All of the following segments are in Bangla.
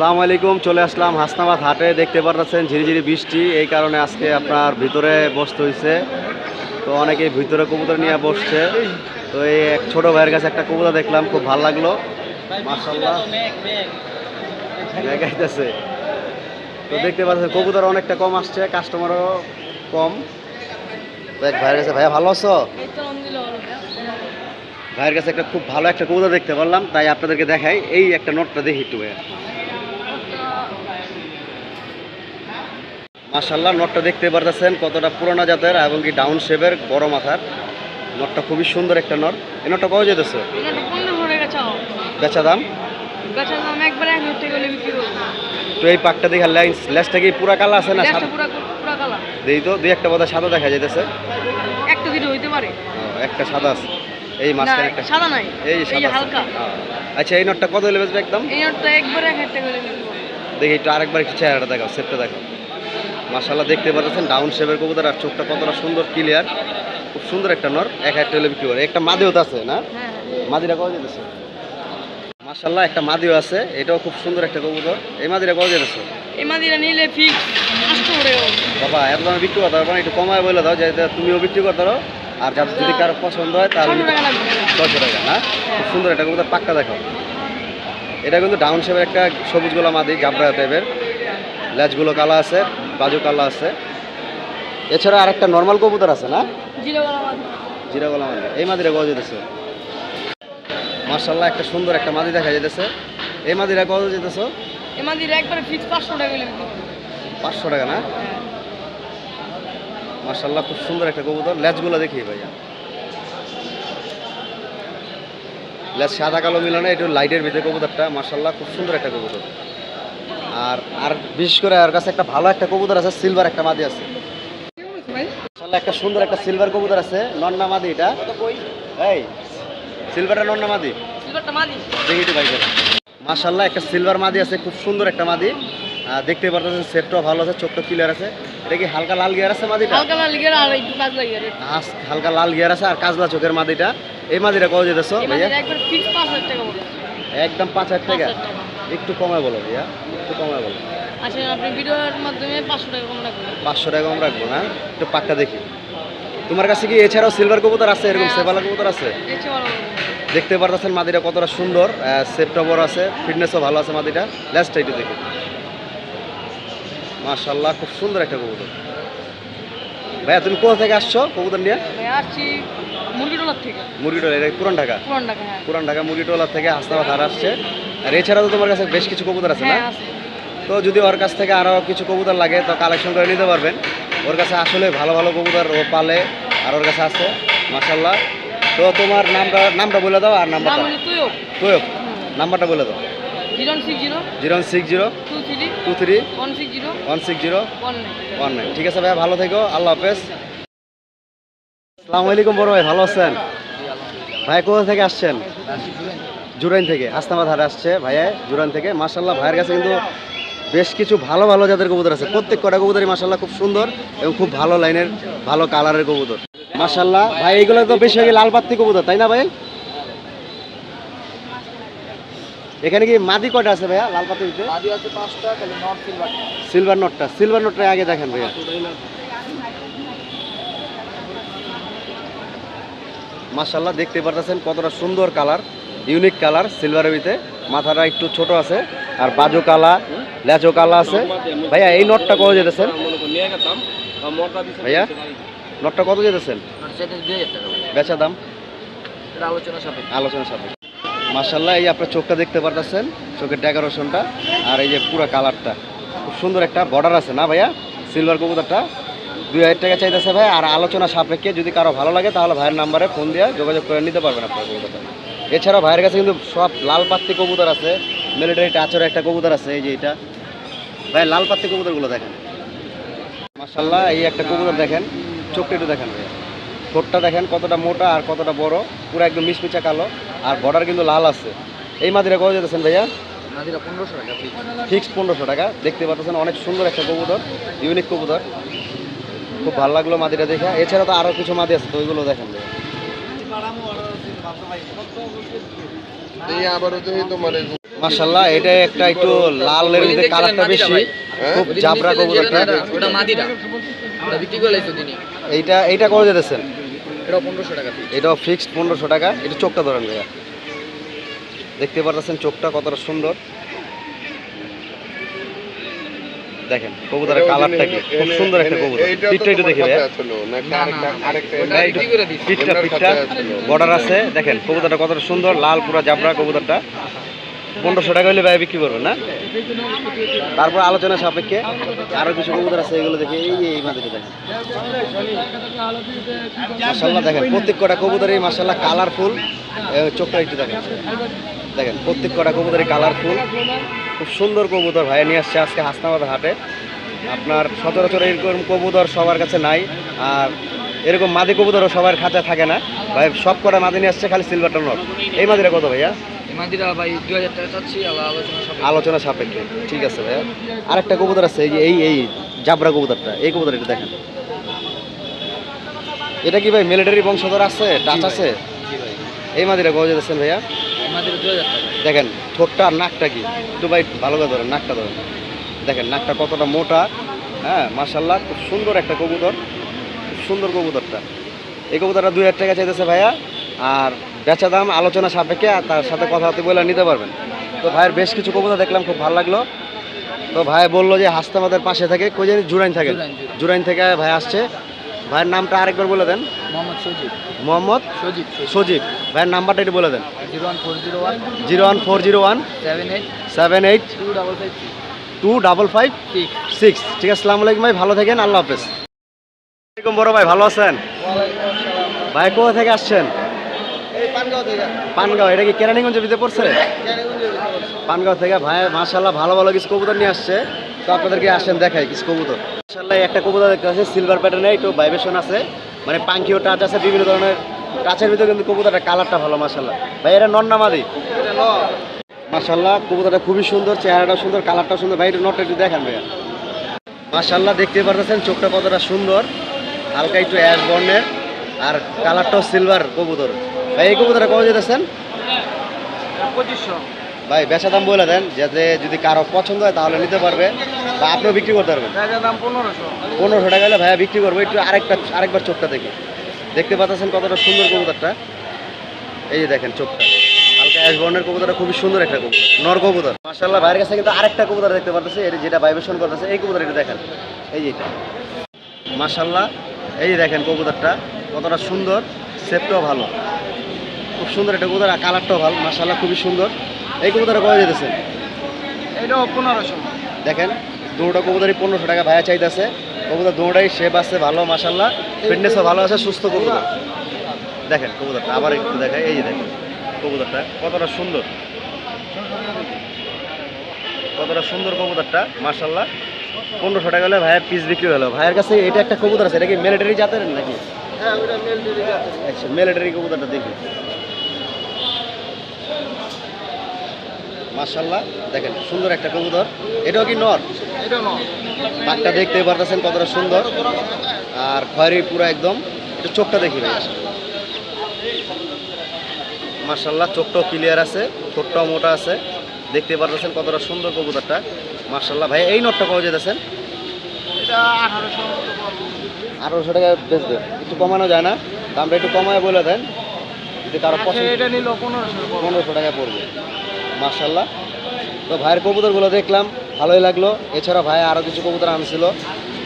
আসসালামু আলাইকুম। চলে আসলাম হাসনাবাদ হাটে। দেখতে পাচ্ছেন ঝিরিঝিরি বৃষ্টি, এই কারণে আজকে আপনার ভিতরে বসতে হয়েছে। তো অনেকেই ভিতরে কবুতর নিয়ে বসছে। তো এই এক ছোট ভাইয়ের কাছে একটা কবুতর দেখলাম, খুব ভালো লাগলো। মাশাআল্লাহ গাইতেছে। তো দেখতে পাচ্ছেন কবুতর অনেকটা কম আসছে, কাস্টমারও কম। তো এক ভাইয়ের কাছে, ভাইয়া ভালো আছো? ভাইয়ের কাছে একটা খুব ভালো একটা কবুতর দেখতে পারলাম, তাই আপনাদেরকে দেখাই। এই একটা নোটটা দেখি একটু ভাইয়া। মাশাআল্লাহ, নটটা দেখতে পারতেছেন কতটা পুরোনো জাতের এবং কি ডাউন শেপের, বড় মাথার। নটটা খুবই সুন্দর একটা নট। এই নটটা কত যেতেছে? বেচা দাম? তো এই পাকটা দেখা লেজটা কি পুরা কালা আছে না? দেখি তো, দুই একটা বোধ সাদা দেখা যাইতেছে। একটা সাদা আছে, এই মাঝখানে একটা সাদা নাই, এই সাদা হালকা। আচ্ছা, এই নটটা কত হলে বেচবে একদম? এই নটটা একবারে 1000 টাকা হলে বেচবো। দেখি একটু আরেকবার একটু চেহারাটা দেখাও, সেটটা দেখাও। মাশাআল্লাহ, দেখতে পাচ্ছেন ডাউন শেপের কবুতর, আর চোখটা কতটা সুন্দর, ক্লিয়ার। খুব সুন্দর একটা নর। 1000 টাকা হলে বিক্রি করে। একটা মাদিও তো আছে না? মাদিরা কত যেতেছে? মাশাআল্লাহ, একটা মাদিও আছে, এটাও খুব সুন্দর একটা কবুতর। এই মাদিরা কত যেতেছে? এই মাদিরা নিলে ফিক্স 500 টাকা। বাবা, এত দামে বিক্রি করতে পারবো না, একটু কমায় বলে দাও, যাতে তুমিও বিক্রি করতে পারো। আর যদি কারো পছন্দ হয় তাহলে 600 টাকা না? খুব সুন্দর একটা কবুতর, পাক্কা দেখো। এটা কিন্তু ডাউন শেপের একটা সবুজ গোলা মাদি, জাবরা টাইপের। লেজগুলো কালা আছে, বাজু কালা আছে। এছাড়া আরেকটা নর্মাল কবুতর আছে না? জিরা গলা মাদি। এই মাদিরা কত যেতেছে? মাশাআল্লাহ, একটা সুন্দর একটা মাদি দেখা যেতেছে। এই মাদিরা কত যেতেছে? এই মাদিরা একবারে ফিক্স 500 টাকা হলে বিক্রি করব। 500 টাকা না? মাশাআল্লাহ, খুব সুন্দর একটা কবুতর। লেজগুলো দেখি ভাইয়া, লেজ সাদা কালো মিলানো, একটু লাইটের ভিতরে কবুতরটা। মাশাআল্লাহ, খুব সুন্দর একটা কবুতর। আর বিশেষ করে আর কাছে একটা ভালো একটা কবুতর আছে, সিলভার একটা মাদি আছে। মাশাআল্লাহ, একটা সুন্দর একটা সিলভার কবুতর আছে, নন্না মাদি। এটা এই সিলভারটা নন্না মাদি? সিলভারটা মাদি। দেখি একটু ভাই করে। মাশাআল্লাহ, একটা সিলভার মাদি আছে, খুব সুন্দর একটা মাদি। দেখতে পারতেছেন সেটটাও ভালো আছে, চোখটা ক্লিয়ার আছে। এটা কি হালকা লাল গিয়ার আছে মাদিটা? হালকা লাল গিয়ার আর একটু কাজলা গিয়ার। হালকা লাল গিয়ার আছে আর কাজলা চোখের মাদিটা। এই মাদিটা কত যেতেছো ভাইয়া? একবার ফিক্স 5000 টাকা বলো। একদম 5000 টাকা? একটু কমায় বলো ভাইয়া, একটু কমায় বলো। আচ্ছা, আপনি ভিডিওর মাধ্যমে 500 টাকা কম রাখবেন। 500 টাকা কম রাখবো না? একটু পাক্কা দেখি। তোমার কাছে কি এছাড়াও সিলভার কবুতর আছে, এরকম সেবালা কবুতর আছে? দেখতে পারতেছেন মাদিটা কতটা সুন্দর, সেটটা বড় আছে, ফিটনেসও ভালো আছে মাদিটা। লেজটা একটু দেখি। মাশাআল্লাহ, খুব সুন্দর একটা কবুতর। ভাইয়া, তুমি কোথা থেকে আসছো কবুতর নিয়ে? আসছি মুরগিটোলার থেকে। মুরগিটোলা? এটা পুরান ঢাকা? পুরান ঢাকা, হ্যাঁ। পুরান ঢাকা মুরগিটোলার থেকে হাসনাবাদ হাট আসছে। আর এছাড়াও তো তোমার কাছে বেশ কিছু কবুতর আছে না? তো যদি ওর কাছ থেকে আরও কিছু কবুতর লাগে তো কালেকশন করে নিতে পারবেন। ওর কাছে আসলে ভালো ভালো কবুতর ও পালে, আর ওর কাছে আছে। মাশাআল্লাহ। তো তোমার নামটা বলে দাও। আর নাম্বারটা? তোয়ব। নাম্বারটা বলে দাও। 06023 ঠিক আছে ভাইয়া, ভালো থেকো, আল্লাহ হাফেজ। আসসালামু আলাইকুম বড় ভাই, ভালো আছেন? ভাই কোথা থেকে আসছেন? জুরাইন থেকে হাসনাবাদ হাটে আসছে ভাইয়া, জুরাইন থেকে। মাশাআল্লাহ, ভাইয়ের কাছে কিন্তু বেশ কিছু ভালো ভালো জাতের কবুতর আছে। প্রত্যেক কটা কবুতরই মাশাআল্লাহ খুব সুন্দর এবং খুব ভালো লাইনের, ভালো কালারের কবুতর। মাশাআল্লাহ ভাই, এগুলো তো বেশিরভাগই লাল পাত্তি কবুতর, তাই না ভাই? এখানে কি মাদি কয়টা আছে ভাইয়া লাল পাত্তিতে? মাদি আছে 5টা, খালি নট সিলভার নটটা। সিলভার নটটা আগে দেখেন ভাইয়া। মাশাআল্লাহ, দেখতে পারতেছেন কতটা সুন্দর কালার, ইউনিক কালার সিলভারের ভিতরে। মাথাটা একটু ছোট আছে, আর বাজু কালা, লেজও কালা আছে। ভাইয়া, এই নটটা কত যেতেছেন ভাইয়া? নটটা কত যেতেছেন? বেচা দাম? আলোচনা সাপেক্ষে। মাশাআল্লাহ, এই আপনার চোখটা দেখতে পারতেছেন, চোখের ডেকোরেশনটা, আর এই যে পুরো কালারটা খুব সুন্দর। একটা বর্ডার আছে না ভাইয়া সিলভার কবুতরটা? 2000 টাকা চাইতেছে ভাই। আর আলোচনা সাপেক্ষে যদি কারো ভালো লাগে তাহলে ভাইয়ের নাম্বারে ফোন দিয়ে যোগাযোগ করে নিতে পারবেন আপনার কবুতরটা। এছাড়াও ভাইয়ের কাছে কিন্তু সব লাল পাত্তি কবুতর আছে, মিলিটারি টাচের একটা কবুতর আছে, এই যে এটা ভাই। লাল পাত্তি কবুতরগুলো দেখেন। মাশাআল্লাহ, এই একটা কবুতর দেখেন, চোখটা একটু দেখেন ভাইয়া। ঠোঁটটা দেখেন কতটা মোটা আর কতটা বড়, পুরো একদম মিশমিচা কালো, আর বর্ডার কিন্তু লাল আছে। এই মাদিরা কত যেতেছেন ভাইয়া? মাদিরা 1500 টাকা ফিক্স। 1500 টাকা। দেখতে পাচ্ছেন অনেক সুন্দর একটা কবুতর, ইউনিক কবুতর, খুব ভালো লাগলো মাদিটা দেখে। এছাড়া তো আরও কিছু মাদি আছে, তো ওইগুলো দেখেন ভাইয়া। মাশাআল্লাহ, এটা একটা একটু লালের মধ্যে কালারটা বেশি, খুব জাবরা কবুতরটা। ওটা মাদিটা, ওটা বিক্রি করে লাইছো তিনি। এইটা কত যেতেছেন? এটা 1500 টাকা পিস। এটাও ফিক্সড 1500 টাকা। এটা চোখটা ধরেন ভাইয়া, দেখতে পারতেছেন চোখটা কতটা সুন্দর। দেখেন কবুতরের কালারটা কি, খুব সুন্দর একটা কবুতর। পিঠটা একটু দেখে ভাইয়া, পিঠটা বর্ডার আছে। দেখেন কবুতরটা কতটা সুন্দর, লাল পুরা জাবরা কবুতরটা। 1500 টাকা হলে ভাই বিক্রি করবেন না? তারপর আলোচনা সাপেক্ষে আরো কিছু কবুতর আছে, এগুলো দেখে এই মাঝে দেখেন মাশাআল্লাহ। দেখেন প্রত্যেক কটা কবুতরই মাশাআল্লাহ কালারফুল। চোখটা একটু দেখেন, দেখেন প্রত্যেক কটা কবুতরই কালারফুল, খুব সুন্দর কবুতর ভাই নিয়ে আসছে আজকে হাসনাবাদ হাটে। আপনার সচরাচর এরকম কবুতর সবার কাছে নাই, আর এরকম মাদি কবুতরও সবার খাঁচা থাকে না ভাই। সব কটা মাদি নিয়ে আসছে, খালি সিলভারটা নট। এই মাদিরা কত ভাইয়া? মাদিরা ভাই 2000 টাকা চাচ্ছি, আলোচনা সাপেক্ষে। ঠিক আছে ভাইয়া। আরেকটা কবুতর আছে, এই যে এই জাবরা কবুতরটা, এই কবুতর একটু দেখেন। এটা কি ভাই মিলিটারি বংশধর আছে, টাচ আছে? এই মাদিরা কত যেতেছেন ভাইয়া? মাদিরা 2000 টাকা। দেখেন ঠোঁটটা আর নাকটা কি একটু ভাই ভালো করে ধরেন, নাকটা ধরেন। দেখেন নাকটা কতটা মোটা। হ্যাঁ মাশাআল্লাহ, খুব সুন্দর একটা কবুতর, খুব সুন্দর কবুতরটা। এই কবুতরটা 2000 টাকা চাইতেছে ভাইয়া, আর বেচা দাম আলোচনা সাপেক্ষে, আর তার সাথে কথা হতে বলে নিতে পারবেন। তো ভাইয়ের বেশ কিছু কবুতর দেখলাম, খুব ভালো লাগলো। তো ভাই বললো যে হাসনাবাদের পাশে থাকে, কই জানি জুরাইন থাকে, জুরাইন থেকে ভাই আসছে। ভাইয়ের নামটা আরেকবার বলে দেন। মোহাম্মদ সজীব। মোহাম্মদ সজীব। সজীব। ভাইয়ের নাম্বারটা একটু বলে দেন। 01401 01401 78 78 255 2556। ঠিক আছে, আসসালামু আলাইকুম ভাই, ভালো থাকেন, আল্লাহ হাফেজ। আসসালামু বড় ভাই, ভালো আছেন? ভাই কোথা থেকে আসছেন? পানগাঁও। এটা কি কেরানীগঞ্জের ভিতরে পড়ছে? পানগাঁও থেকে ভাই মাশাআল্লাহ ভালো ভালো কিছু কবুতর নিয়ে আসছে। তো আপনাদেরকে আসেন দেখাই কিছু কবুতর। মাশাআল্লাহ একটা কবুতর দেখতে আছে সিলভার প্যাটার্নে, একটু ভাইব্রেশন আছে, মানে পাঙ্কিও টাচ আছে, বিভিন্ন ধরনের টাচের ভিতরে, কিন্তু কবুতরটা কালারটা ভালো মাশাআল্লাহ। ভাই এটা নর না মাদি? মাশাআল্লাহ কবুতরটা খুবই সুন্দর, চেহারাটা সুন্দর, কালারটা সুন্দর। ভাই এটা নটটা একটু দেখান ভাইয়া। মাশাআল্লাহ দেখতে পারতেছেন চোখটা কতটা সুন্দর, হালকা একটু অ্যাশ বর্ণের, আর কালারটাও সিলভার কবুতর। ভাই এই কবুতরটা কত যেতেছেন? 2500। ভাই বেচা দাম বলে দেন, যাতে যদি কারো পছন্দ হয় তাহলে নিতে পারবে, বা আপনিও বিক্রি করতে পারবেন। দাম 1500। 1500 টাকা হলে ভাইয়া বিক্রি করবো। একটু আরেকবার চোখটা দেখি, দেখতে পাচ্ছেন কতটা সুন্দর কবুতরটা। এই যে দেখেন চোখটা, হালকা অ্যাশ বর্ণের কবুতরটা খুবই সুন্দর একটা কবুতর, নর কবুতর। মাশাআল্লাহ ভাইয়ের কাছে কিন্তু আরেকটা কবুতর দেখতে পাচ্ছি, এটা যেটা ভাইব্রেশন করতেছে, এই কবুতর একটু দেখেন। এই যে এটা মাশাআল্লাহ, এই যে দেখেন কবুতরটা কতটা সুন্দর, শেপটাও ভালো, খুব সুন্দর একটা কবুতর, আর কালারটাও ভালো মাশাআল্লাহ, খুবই সুন্দর। এই কবুতরটা কত যেতেছে? এটাও 1500। দেখেন দুটোটা কবুতরই 1500 টাকা ভাইয়া চাইতেছে। কবুতর দুটোটাই শেপ আছে ভালো মাশাআল্লাহ, ফিটনেসও ভালো আছে, সুস্থ কবুতর। দেখেন কবুতরটা আবার একটু দেখাই, এই যে দেখেন কবুতরটা কতটা সুন্দর, কতটা সুন্দর কবুতরটা মাশাআল্লাহ। 1500 টাকা হলে ভাইয়ের পিস বিক্রি হলো। ভাইয়ের কাছে এটা একটা কবুতর আছে, এটা কি মিলিটারি জাতের নাকি? হ্যাঁ ওটা মিলিটারি জাতের। আচ্ছা মিলিটারি কবুতরটা দেখি মাশাআল্লাহ। দেখেন সুন্দর একটা কবুতর, এটাও কি নর? এটা নর। পাকটা দেখতে পারতেছেন কতটা সুন্দর, আর খয়েরি পুরো একদম। একটু চোখটা দেখি ভাই মাশাআল্লাহ, চোখটাও ক্লিয়ার আছে, ঠোঁটটাও মোটা আছে, দেখতে পারতেছেন কতটা সুন্দর কবুতরটা মাশাআল্লাহ। ভাই এই নটটা কত যেতেছেন? এটা 1800। 1800 টাকা বেচবে, একটু কমানো যায় না? দামটা একটু কমায় বলে দেন, যদি কারো পছন্দ। এটা নিল 1500। 1500 টাকা পড়বে মাশাআল্লাহ। তো ভাইয়ের কবুতরগুলো দেখলাম, ভালোই লাগলো। এছাড়া ভাই আরও কিছু কবুতর আনছিল,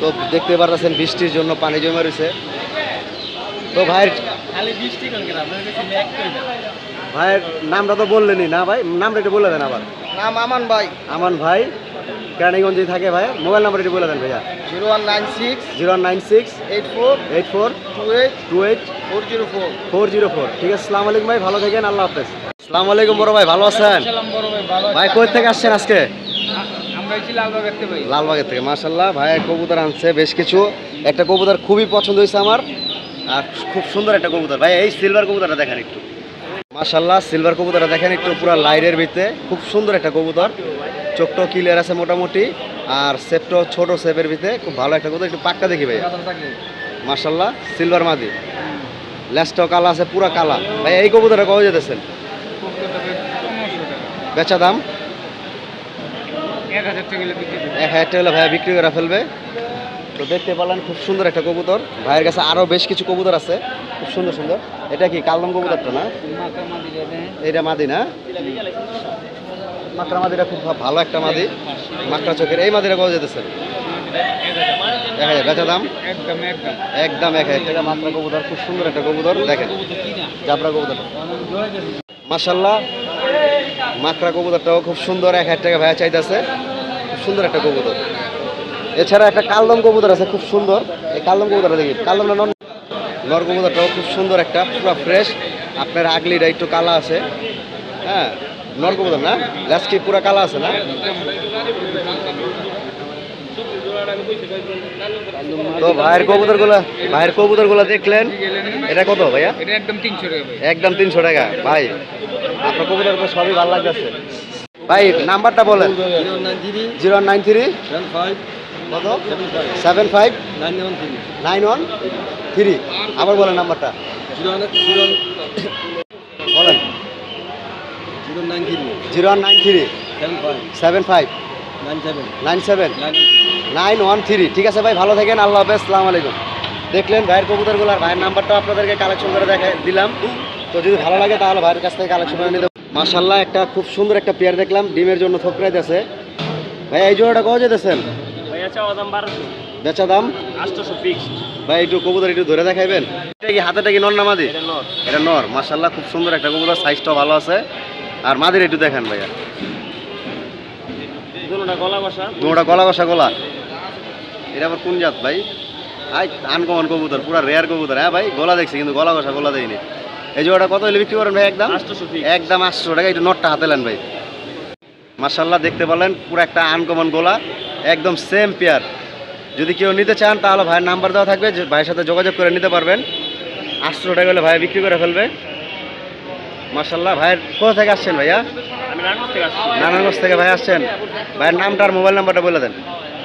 তো দেখতে পারতেছেন বৃষ্টির জন্য পানি জমে রয়েছে। তো ভাইয়ের খালি বৃষ্টি কোন কেন, আপনাদের কাছে ম্যাক কই না? ভাইয়ের নামটা তো বললেনই না ভাই, নামটা একটু বলে দেন আবার। নাম আমান ভাই। আমান ভাই কেরানীগঞ্জে থাকে ভাই। মোবাইল নাম্বার একটু বলে দেন ভাইয়া। 0196 096 84 84 28 28 404। 404। ঠিক আছে, আসসালামু আলাইকুম ভাই, ভালো থাকেন, আল্লাহ হাফেজ। আসসালামু আলাইকুম বড় ভাই, ভালো আছেন? সালাম বড় ভাই, ভালো আছি। ভাই কই থেকে আসছেন আজকে? আমরা এসেছি লালবাগ দেখতে ভাই। লালবাগের থেকে মাশাআল্লাহ। ভাই কবুতর আনছে বেশ কিছু, একটা কবুতর খুবই পছন্দ হয়েছে আমার, আর খুব সুন্দর একটা কবুতর। ভাই এই সিলভার কবুতরটা দেখেন একটু মাশাআল্লাহ, সিলভার কবুতরটা দেখেন একটু, পুরো লাইটের ভিতরে খুব সুন্দর একটা কবুতর, চোখটাও ক্লিয়ার আছে মোটামুটি, আর শেপটাও ছোট শেপের ভিতরে, খুব ভালো একটা কবুতর। একটু পাকটা দেখি ভাই মাশাআল্লাহ, সিলভার মাদি, লেজটাও কালা আছে, পুরা কালা। ভাই এই কবুতরটা কত যেতেছেন? বেচা দাম 1000 টাকা হলে বিক্রি করবো। 1000 টাকা হলে ভাইয়া বিক্রি করে ফেলবে। তো দেখতে পেলেন খুব সুন্দর একটা কবুতর। ভাইয়ের কাছে আরও বেশ কিছু কবুতর আছে, খুব সুন্দর সুন্দর। এটা কি কালদম কবুতরটা না? মাথা মাদি রেডে। এটা মাদি না? মাকড়া মাদিটা খুব ভালো একটা মাদি, মাকড়া চোখের। এই মাদিটা কত যেতেছে? 1000 বেচা দাম একদম একদম 1000 টাকা। মাকড়া কবুতর, খুব সুন্দর একটা কবুতর। দেখেন জাবরা কবুতরটা মাশাল্লাহ। মাকড়া কবুতরটাও খুব সুন্দর, 1000 টাকা ভাইয়া চাইতেছে। খুব সুন্দর একটা কবুতর। এছাড়া একটা কালদম কবুতর আছে খুব সুন্দর। এই কালদম কবুতরটা দেখি, কালদমটা নর কবুতরটাও খুব সুন্দর একটা, পুরো ফ্রেশ। আপনার আগলিটা একটু কালা আছে, হ্যাঁ নর কবুতর না? লাস্কি পুরো কালা আছে না? তো ভাইয়ের কবুতরগুলো দেখলেন। এটা কত ভাইয়া? এটা একদম 300 টাকা ভাই। একদম 300 টাকা। ভাই আপনার কবুতর সবই ভালো লাগতেছে। ভাই নাম্বারটা বলেন। 093 কত 75 913। আবার বলেন নাম্বারটা বলেন। 093 75 97 913। ঠিক আছে ভাই, ভালো থাকেন। আল্লাহ হাফেজ, আসসালামু আলাইকুম। দেখলেন ভাইয়ের কবুতরগুলো, আর ভাইয়ের নাম্বারটা আপনাদেরকে কালেকশন করে দিলাম। তো যদি ভালো লাগে তাহলে ভাইয়ের কাছ থেকে কালেকশন করে নিতে। মাশাল্লাহ একটা খুব সুন্দর একটা পেয়ার দেখলাম, ডিমের জন্য থপড়াইতেছে। ভাই এই জোড়াটা কত যেতেছেন? বেচা দাম 800 ফিক্সড। ভাই একটু কবুতর একটু ধরে দেখাইবেন। এটা কি হাতেটা কি নর না মাদি? এটা নর। মাশাল্লাহ খুব সুন্দর একটা কবুতর, সাইজটাও ভালো আছে। আর মাদির একটু দেখেন ভাইয়া, দুটোটা গলা বসা। দুটোটা গলা বসা গলা। এটা আবার কোন জাত ভাই? আনকমন কবুতর, পুরো রেয়ার কবুতর। হ্যাঁ ভাই, গলা দেখছি কিন্তু গলা বসা গলা দেয়নি। এই জোড়াটা কত হলে বিক্রি করেন ভাই? একদম 800 ফিক্সড। একদম 800 টাকা। একটু নটটা হাতে নেন ভাই। মাশাল্লাহ দেখতে পেলেন পুরো একটা আনকমন গোলা, একদম সেম পেয়ার। যদি কেউ নিতে চান তাহলে ভাইয়ের নাম্বার দেওয়া থাকবে, যে ভাইয়ের সাথে যোগাযোগ করে নিতে পারবেন। 800 টাকা হলে ভাই বিক্রি করে ফেলবে। মাশাল্লাহ। ভাইয়ের কোথা থেকে আসছেন ভাইয়া? আমি নারায়ণগঞ্জ থেকে আসছি। নারায়ণগঞ্জ থেকে ভাই আসছেন। ভাইয়ের নামটা আর মোবাইল নাম্বারটা বলে দেন।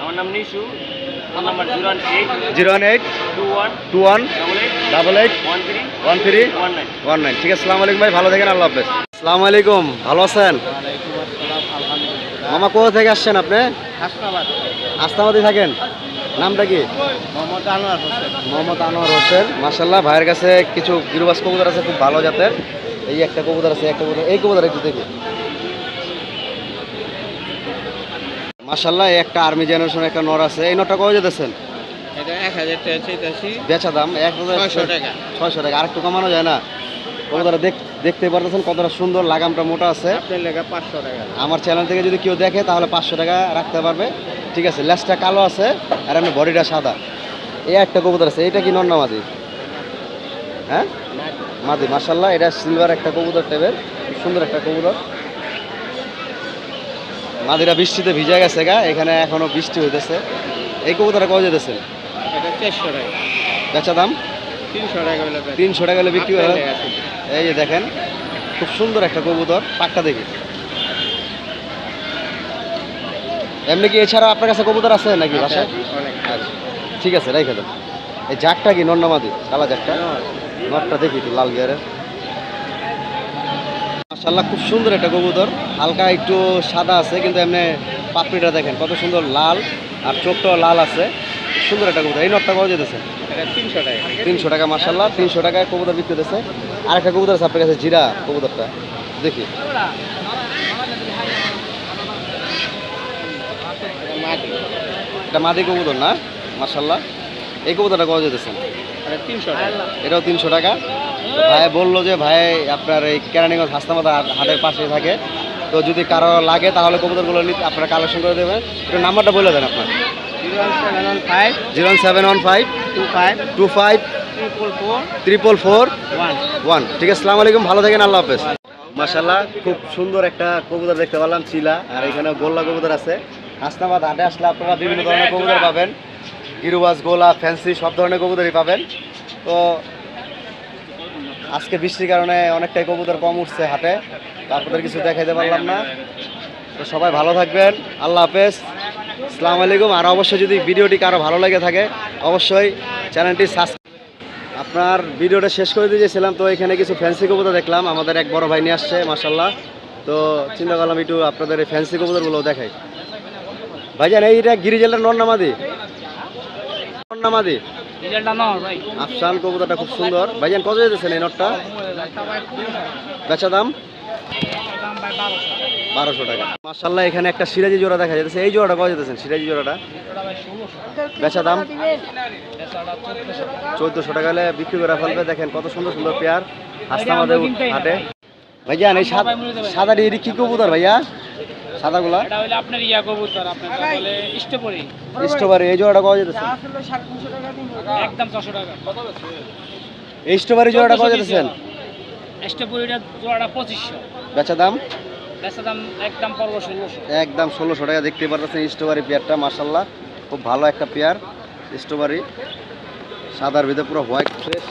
আমার নাম নিশু, ফোন নাম্বার 018 018 21 21 88 88 13 13 19। 19। ঠিক আছে, আসসালামু আলাইকুম ভাই, ভালো থাকেন। আল্লাহ হাফেজ। আসসালামু আলাইকুম, ভালো আছেন? মামা কোথা থেকে আসছেন আপনি? আস্তাবাদী থাকেন। নামটা কি? মোহাম্মদ আনোয়ার হোসেন। মাশাল্লাহ ভাইয়ের কাছে কিছু গিরবাস কবুতর আছে খুব ভালো জাতের। এই একটা কবুতর আছে, একটা কবুতর, এই কবুতর একটু দেখি। মাশাল্লাহ এই একটা আর্মি জেনারেশন একটা নর আছে। এই নরটা কত যেতেছেন? এটা 1000 টাকা চাইতাছি। বেচা দাম 600 টাকা। 600 টাকা। আর একটু কমানো যায় না? কবুতরটা দেখতে পারতেছেন কতটা সুন্দর, লাগামটা মোটা আছে। আপনার লেখা 500 টাকা। আমার চ্যানেল থেকে যদি কেউ দেখে তাহলে 500 টাকা রাখতে পারবে। ঠিক আছে, লেজটা কালো আছে আর এমনি বডিটা সাদা। এই একটা কবুতর আছে। এটা কি নর না মাদি? হ্যাঁ মাদি। মাশাল্লাহ এটা সিলভার একটা কবুতর টাইপের, সুন্দর একটা কবুতর। মাদিরা বৃষ্টিতে ভিজা গেছে গা, এখানে এখনো বৃষ্টি হইতেছে। এই কবুতরটা কত যেতেছে? এটা 400 টাকা। বেচা দাম 300 টাকা হলে 300 টাকা হলে বিক্রি করে। এই যে দেখেন খুব সুন্দর একটা কবুতর, পাকটা দেখি। এমনি কি এছাড়া আপনার কাছে কবুতর আছে নাকি বাসায়? অনেক। আচ্ছা ঠিক আছে, রেখে দেন। এই জাকটা কি নর না মাদি? কালা জাকটা। নরটা দেখি একটু লাল গিয়ারের। মাশাল্লাহ খুব সুন্দর একটা কবুতর, হালকা একটু সাদা আছে কিন্তু এমনি পাপড়িটা দেখেন কত সুন্দর লাল, আর চোখটাও লাল আছে। সুন্দর একটা কবুতর। এই নরটা কত যেতেছে? এটা 300 টাকা। 300 টাকা। মাশাল্লাহ 300 টাকায় কবুতর বিক্রি হতেছে। আর একটা কবুতর আছে আপনার কাছে, জিরা কবুতরটা দেখি। এটা মাদি কবুতর না? মাশাল্লাহ এই কবুতরটা কত যেতেছে? এটা 300 টাকা। এটাও 300 টাকা। তো ভাই বললো যে ভাই আপনার এই কেরানীগঞ্জ হাসনাবাদ হাটের পাশে থাকে, তো যদি কারো লাগে তাহলে কবুতরগুলো নিতে আপনারা কালেকশন করে দেবেন। একটু নাম্বারটা বলে দেন আপনার। 071 0715 25 25 444 1। ঠিক আছে, আসসালামু আলাইকুম, ভালো থাকেন, আল্লাহ হাফেজ। মাশাল্লাহ খুব সুন্দর একটা কবুতর দেখতে পেলাম, চিলা। আর এখানে গোল্লা কবুতর আছে। হাসনাবাদ হাটে আসলে আপনারা বিভিন্ন ধরনের কবুতর পাবেন, গিরুবাজ, গোলা, ফ্যান্সি সব ধরনের কবুতরই পাবেন। তো আজকে বৃষ্টির কারণে অনেকটাই কবুতর কম উঠছে হাটে, তো আপনাদের কিছু দেখাইতে পারলাম না। তো সবাই ভালো থাকবেন, আল্লাহ হাফেজ, আসসালামু আলাইকুম। আর অবশ্যই যদি ভিডিওটি কারো ভালো লেগে থাকে অবশ্যই চ্যানেলটি সাবস্ক্রাইব। আপনার ভিডিওটা শেষ করে দিয়েছিলাম, তো এখানে কিছু ফ্যান্সি কবুতর দেখলাম, আমাদের এক বড় ভাই নিয়ে আসছে মাশাল্লাহ। তো চিন্তা করলাম একটু আপনাদের এই ফ্যান্সি কবুতরগুলো দেখাই। ভাইজান এইটা গিরিজেলটা নর নামাদি? নর নামাদি? ডিজেলটা নর ভাই। আফসান কবুতরটা খুব সুন্দর। ভাইজান কত দিতেছেন এই নটটা? বেচা দাম দাম ভাই 1200। 1200 টাকা। মাশাআল্লাহ এখানে একটা সিরাজি জোড়া দেখা যাচ্ছে। এই জোড়াটা কত দিতেছেন সিরাজি জোড়াটা? এটা ভাই 1600। বেচা দাম বেচাটা 1400। 1400 টাকা হলে বিক্রি করে ফেলবে। দেখেন কত সুন্দর সুন্দর পেয়ার আসতে আমাদের হাটে। ভাইজান এই সাদাটি এটি কি কবুতর ভাইয়া? সাদাগুলা এটা হইলো আপনার কবুতর, আপনার বলে স্টপরি। স্ট্রবেরি। এই জোড়াটা কত দিতেছেন? একদম 400 টাকা। এই স্ট্রবেরি জোড়াটা কত দিতেছেন? স্টপরিটা জোড়াটা 2500। বেচা দাম বেচা দাম একদম পড়বো 1600। একদম 1600 টাকা। দেখতে পারতেছেন স্ট্রবেরি পেয়ারটা মাশাআল্লাহ খুব ভালো একটা পেয়ার। স্ট্রবেরি সাদার ভিতরে পুরো হোয়াইট ফ্রেশ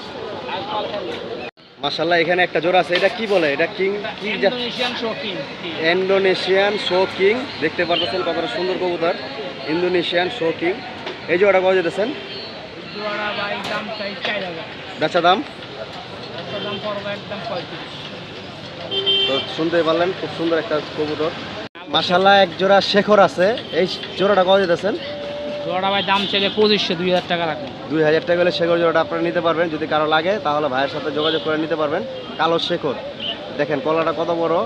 মাশাআল্লাহ। এখানে একটা জোড়া আছে। এটা কি বলে? এটা কিং কি? Indonesian shocking. Indonesian show king. দেখতে পারতেছেন কতটা সুন্দর কবুতর ইন্দোনেশিয়ান শো কিং। এই জোড়াটা কত দিতেছেন? জোড়া ভাই দাম চাই 4000। বেচা দাম বেচা দাম পড়বে একদম 3500। তো শুনতেই পারলেন খুব সুন্দর একটা কবুতর মাশাআল্লাহ। এক জোড়া শেখর আছে। এই জোড়াটা কত দিতেছেন? জোড়া ভাই দাম চাইলে 2500, 2000 টাকা রাখবেন। 2000 টাকা হলে শেখর জোড়াটা আপনারা নিতে পারবেন। যদি কারো লাগে তাহলে ভাইয়ের সাথে যোগাযোগ করে নিতে পারবেন। কালো শেখর দেখেন কলাটা কত বড়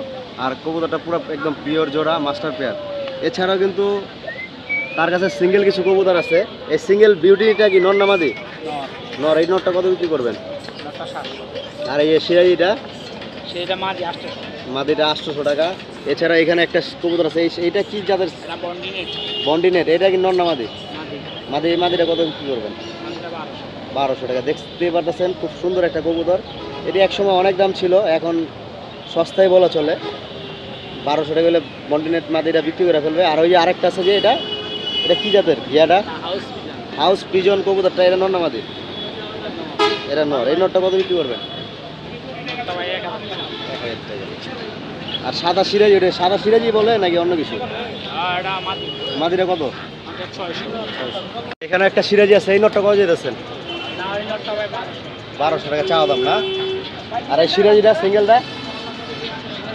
আর কবুতরটা পুরো একদম পিওর জোড়া মাস্টার পেয়ার। এছাড়াও কিন্তু তার কাছে সিঙ্গেল কিছু কবুতর আছে। এই সিঙ্গেল বিউটিটা কি নর নামাদি? নর। এই নরটা কত বিক্রি করবেন? নটা 700। আর এই সিরাজিটা সেটা মাঝে 800। মাদিটা 800 টাকা। এছাড়া এখানে একটা কবুতর আছে। এইটা কি জাতের? এটা বন্ডিনেট। বন্ডিনেট। এটা কি নর নামাদি? মাঝে মাদি। এই মাদিটা কত বিক্রি করবেন? মাঝেটা 1200। 1200 টাকা। দেখতে পারতেছেন খুব সুন্দর একটা কবুতর। এটি একসময় অনেক দাম ছিল, এখন সস্তায় বলা চলে। 1200 টাকা হলে বন্ডিনেট মাদিটা বিক্রি করে ফেলবে। আর ওই যে আরেকটা আছে যে এটা এটা কি জাতের? ইয়াটা হাউস হাউস পিজন কবুতরটা। এটা নর না মাদি? এটা নর। এই নরটা কত বিক্রি করবেন? পিজনটা ভাই 1000 টাকা। আর সাদা সিরাজি, ওটা সাদা সিরাজি বলে নাকি অন্য কিছু? আর এটা মাঝে মাদিটা কত? 600। এখানে একটা সিরাজি আছে। এই নরটা কত যেতেছেন? না ওই নটটা ভাই 1200 টাকা চাওয়া দাম না? আর এই সিরাজিটা সিঙ্গেলটা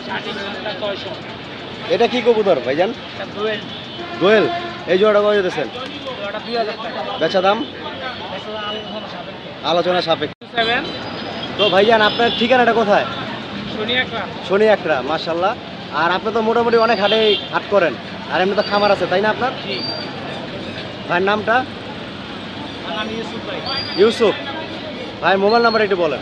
600। এটা কি কবুতর ভাইজান? এটা দুয়েল। দোয়েল। এই জোড়াটা কত যেতেছেন? জোড়াটা 2000 টাকা। বেচা দাম বেচা দাম আলোচনা সাপেক্ষে। 7 তো ভাইজান আপনার ঠিকানাটা কোথায়? শুনি একটা। শনি একটা মাশাআল্লাহ। আর আপনি তো মোটামুটি অনেক হাট করেন আর এমনি তো খামার আছে তাই না আপনার? জি। ভাইয়ের নামটা? আমার নাম ইউসুফ ভাই। ইউসুফ ভাই। মোবাইল নাম্বার একটু বলেন।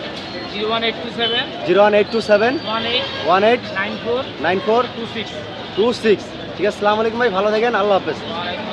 01827 01827 18 18 94 94 26। 26। ঠিক আছে। আসসালামু আলাইকুম ভাই, ভালো থাকেন। আল্লাহ হাফেজ। ওয়ালাইকুম